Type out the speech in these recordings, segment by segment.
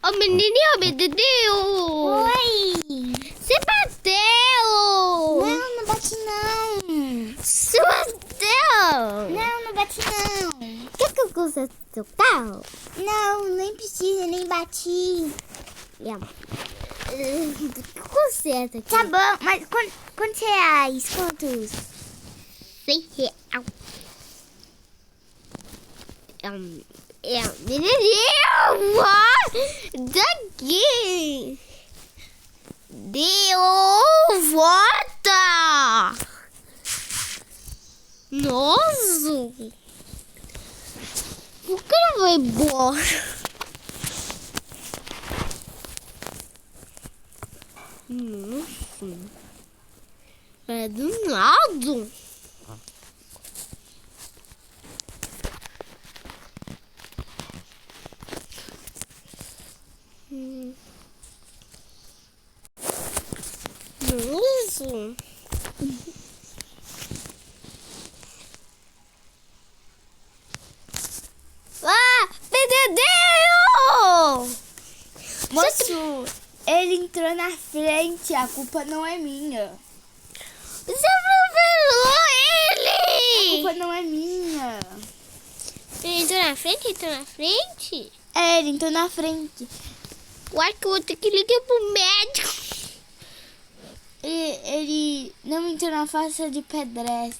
Ô, menininho. Oi! Você bateu! Não, não bati não. Você bateu! Não, não bati não. Quer que eu conserto seu carro? Não, nem precisa, nem bati. Conserta aqui. Tá bom, mas quantos reais? Quantos? R$100. Menininho! Daqui! Deu! Volta! Nossa! Por que não vai embora? Nossa! É do nada! Nossa! Ah! Perdeu! Moço, ele entrou na frente, a culpa não é minha. Você atropelou A ele! culpa não é minha. Ele entrou na frente? Entrou na frente? É, ele entrou na frente. Eu acho que eu vou ter que ligar pro médico. Ele não entrou na faixa de pedestre.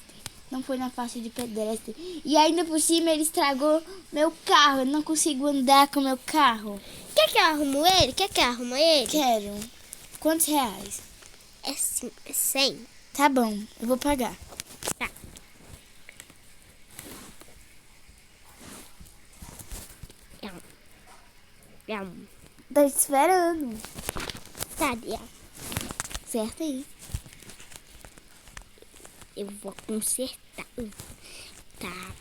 Não foi na faixa de pedestre. E ainda por cima ele estragou meu carro. Eu não consigo andar com meu carro. Quer que eu arrumo ele? Quer que eu arrumo ele? Quero. Quantos reais? É 100. Tá bom, eu vou pagar. Tá. Tá esperando. Cadê? Certo aí. Eu vou consertar. Tá.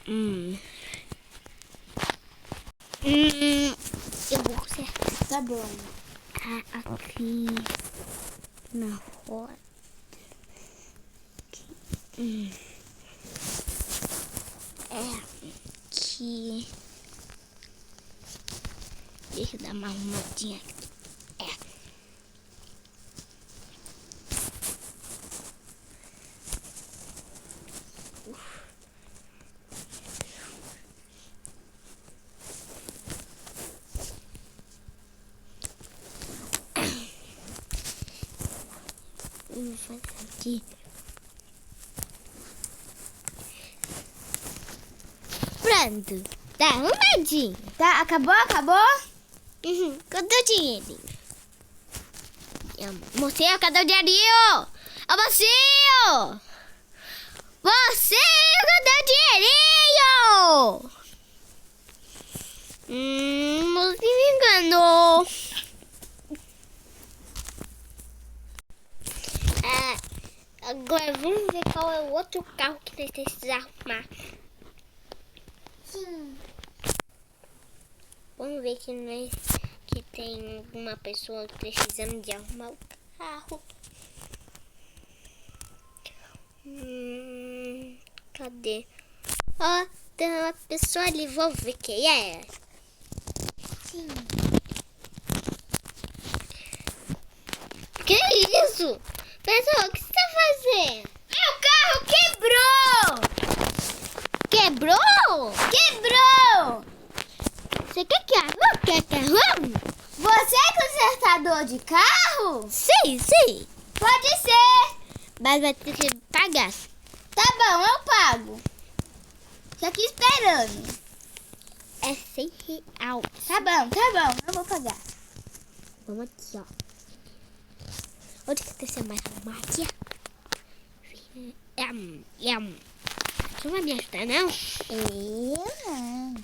Eu vou consertar. Tá bom. Aqui na roda. É aqui. Deixa eu dar uma arrumadinha aqui. Eu vou fazer aqui. Pronto. Tá arrumadinho. Tá, acabou? Cadê o dinheirinho? Mocinho, cadê o dinheirinho? Ô, mocinho! Mocinho, cadê o dinheirinho? Mocinho me enganou. Agora vamos ver qual é o outro carro que nós precisamos arrumar. Sim. Vamos ver que tem alguma pessoa precisando de arrumar o carro. Cadê? Ó, tem uma pessoa ali, vou ver quem é. Sim. Que isso? Pessoal, o que você tá fazendo? Meu carro quebrou! Quebrou? Quebrou! Você quer que arrume? Quer que arrume? Você é consertador de carro? Sim. Pode ser. Mas vai ter que pagar. Tá bom, eu pago. Tô aqui esperando. É R$100. Tá bom, eu vou pagar. Vamos aqui, ó. Onde que você mais arrumar aqui? Você não vai me ajudar, não? Eu não.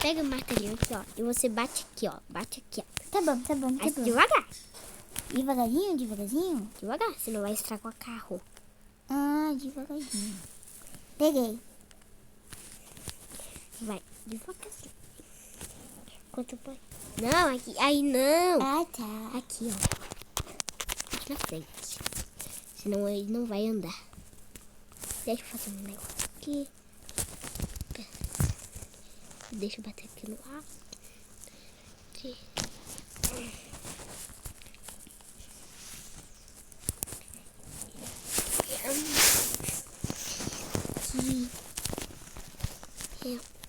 Pega o martelinho aqui, ó. E você bate aqui, ó. Bate aqui, ó. Tá bom. Mas devagar. Devagarzinho? Devagar, senão vai estragar o carro. Ah, devagarzinho. Peguei. Vai, devagarzinho. Quanto põe? Não, aqui. Aí não. Ah, tá. Aqui, ó. Aqui na frente. Senão ele não vai andar. Deixa eu fazer um negócio aqui. Deixa eu bater aqui no ar. Aqui.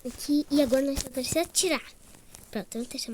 Aqui. E agora nós só precisamos tirar. Pronto, vamos deixar